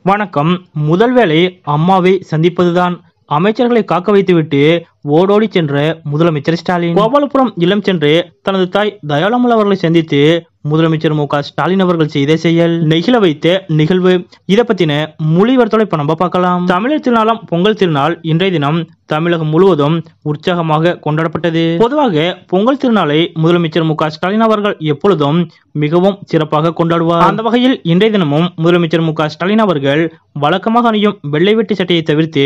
வணக்கம். முதல் வேலை அம்மாவை சந்திப்பதுதான். அமைச்சர்களை காக்க வைத்துவிட்டு ஓடோடி சென்ற முதலமைச்சர் ஸ்டாலின் கோபாலபுரம் இல்லம் சென்று தனது தாய் தயாளம்மாள் அவர்களை சந்தித்து முதலமைச்சர் மு க ஸ்டாலின் அவர்கள் செய்த செயல் நெகிழ வைத்த நிகழ்வு. இதை பத்தின மொழிவர்த்தோட இப்ப நம்ம பார்க்கலாம். தமிழர் திருநாளாம் பொங்கல் திருநாள் இன்றைய தினம் தமிழகம் முழுவதும் உற்சாகமாக கொண்டாடப்பட்டது. பொதுவாக பொங்கல் திருநாளை முதலமைச்சர் மு க ஸ்டாலின் அவர்கள் எப்பொழுதும் மிகவும் சிறப்பாக கொண்டாடுவார். அந்த வகையில் இன்றைய தினமும் முதலமைச்சர் மு க ஸ்டாலின் அவர்கள் வழக்கமாக அணியும் வெள்ளை வேட்டி சட்டையை தவிர்த்து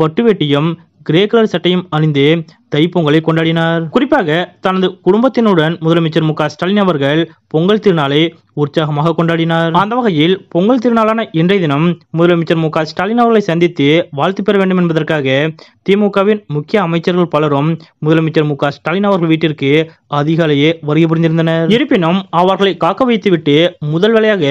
பட்டு வேட்டியும் கிரே கலர் சட்டையும் அணிந்து தைப்பொங்கலை கொண்டாடினார். குறிப்பாக தனது குடும்பத்தினுடன் முதலமைச்சர் மு க ஸ்டாலின் அவர்கள் பொங்கல் திருநாளை உற்சாகமாக கொண்டாடினார். அந்த வகையில் பொங்கல் திருநாளான இன்றைய தினம் முதலமைச்சர் மு க ஸ்டாலின் அவர்களை சந்தித்து வாழ்த்து பெற வேண்டும் என்பதற்காக திமுகவின் முக்கிய அமைச்சர்கள் பலரும் முதலமைச்சர் மு க ஸ்டாலின் அவர்கள் வீட்டிற்கு அதிகாலையே வருகை புரிந்திருந்தனர். இருப்பினும் அவர்களை காக்க வைத்துவிட்டு முதல் வேளையாக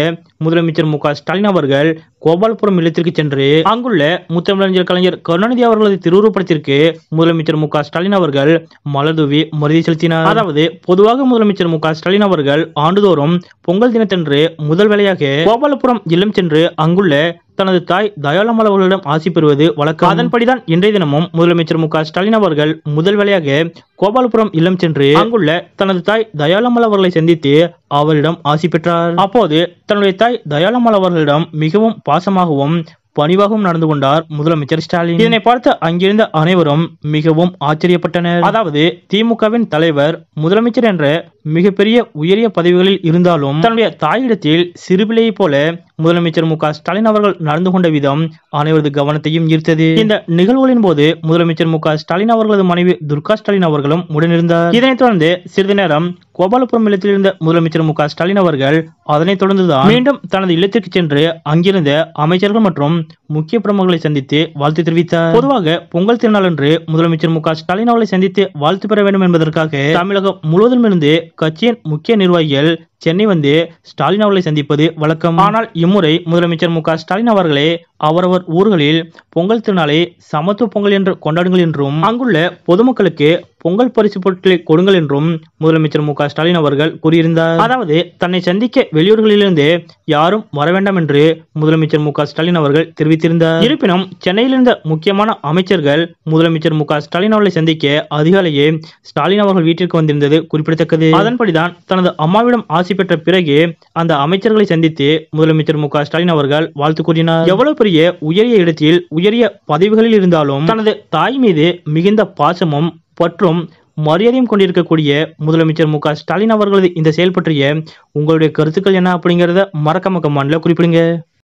முதலமைச்சர் மு க ஸ்டாலின் அவர்கள் கோபாலபுரம் இல்லத்திற்கு சென்று அங்குள்ள முத்தமிழறிஞர் கலைஞர் கருணாநிதி அவர்களது திருவுருவப்படத்திற்கு முதலமைச்சர் மு க ஸ்டாலின் அவர்கள் மலர் தூவி மரியாதை செலுத்தினார். அதாவது பொதுவாக முதலமைச்சர் மு க ஸ்டாலின் அவர்கள் ஆண்டுதோறும் பொங்கல் தினத்தன்று முதல் வேளையாக கோபாலபுரம் இல்லம் சென்று அங்குள்ள தனது தாய் தயாளம்மாள் அவர்களிடம் ஆசி பெறுவது வழக்கம். அதன்படிதான் இன்றைய தினமும் முதலமைச்சர் மு க ஸ்டாலின் அவர்கள் முதல் வேளையாக கோபாலபுரம் இல்லம் சென்று அங்குள்ள தனது தாய் தயாளம்மாள் அவர்களை சந்தித்து அவரிடம் ஆசி பெற்றார். அப்போது தன்னுடைய தாய் தயாளம்மாள் அவர்களிடம் மிகவும் பாசமாகவும் பணிவாகவும் நடந்து கொண்டார் முதலமைச்சர் ஸ்டாலின். இதனை பார்த்த அங்கிருந்த அனைவரும் மிகவும் ஆச்சரியப்பட்டனர். அதாவது திமுகவின் தலைவர் முதலமைச்சர் என்ற மிகப்பெரிய உயரிய பதவிகளில் இருந்தாலும் தன்னுடைய தாயிடத்தில் சிறுபிள்ளையை போல முதலமைச்சர் மு க ஸ்டாலின் அவர்கள் நடந்து கொண்ட விதம் அனைவரது கவனத்தையும் ஈர்த்தது. இந்த நிகழ்வுகளின் போது முதலமைச்சர் மு க ஸ்டாலின் அவர்களது மனைவி துர்கா ஸ்டாலின் அவர்களும் உடனிருந்தார். இதனைத் தொடர்ந்து சிறிது நேரம் கோபாலபுரம் இல்லத்தில் இருந்த முதலமைச்சர் மு க ஸ்டாலின் அவர்கள் அதனைத் தொடர்ந்துதான் மீண்டும் தனது இல்லத்திற்கு சென்று அங்கிருந்த அமைச்சர்கள் மற்றும் முக்கிய பிரமுகர்களை சந்தித்து வாழ்த்து தெரிவித்தார். பொதுவாக பொங்கல் திருநாள் அன்று முதலமைச்சர் மு க ஸ்டாலின் அவர்களை சந்தித்து வாழ்த்து பெற வேண்டும் என்பதற்காக தமிழகம் முழுவதும் இருந்து கட்சியின் முக்கிய நிர்வாகிகள் சென்னை வந்து ஸ்டாலின் அவர்களை சந்திப்பது வழக்கம். ஆனால் இம்முறை முதலமைச்சர் மு க ஸ்டாலின் அவர்களே அவரவர் ஊர்களில் பொங்கல் திருநாளை சமத்துவ பொங்கல் என்று கொண்டாடுங்கள் என்றும் அங்குள்ள பொதுமக்களுக்கு பொங்கல் பரிசு பொருட்களை கொடுங்கள் என்றும் முதலமைச்சர் மு க ஸ்டாலின் அவர்கள் கூறியிருந்தார். அதாவது தன்னை சந்திக்க வெளியூர்களிலிருந்து யாரும் வர வேண்டாம் என்று முதலமைச்சர் மு க ஸ்டாலின் அவர்கள் தெரிவித்திருந்தார். இருப்பினும் சென்னையில் இருந்த முக்கியமான அமைச்சர்கள் முதலமைச்சர் மு க ஸ்டாலின் அவர்களை சந்திக்க அதிகாலையே ஸ்டாலின் அவர்கள் வீட்டிற்கு வந்திருந்தது குறிப்பிடத்தக்கது. அதன்படிதான் தனது அம்மாவிடம் ஆசி பெற்ற பிறகு அந்த அமைச்சர்களை சந்தித்து முதலமைச்சர் மு க ஸ்டாலின் அவர்கள் வாழ்த்து கூறினார். எவ்வளவு பெரிய உயரிய இடத்தில் உயரிய பதவிகளில் இருந்தாலும் தனது தாய் மீது மிகுந்த பாசமும் பற்றும் மரியாதையும் கொண்டிருக்கக்கூடிய முதலமைச்சர் மு க ஸ்டாலின் அவர்களது இந்த செயல் பற்றிய உங்களுடைய கருத்துக்கள் என்ன அப்படிங்கறத மறக்காம கமெண்ட்ல குறிப்பிடுங்க.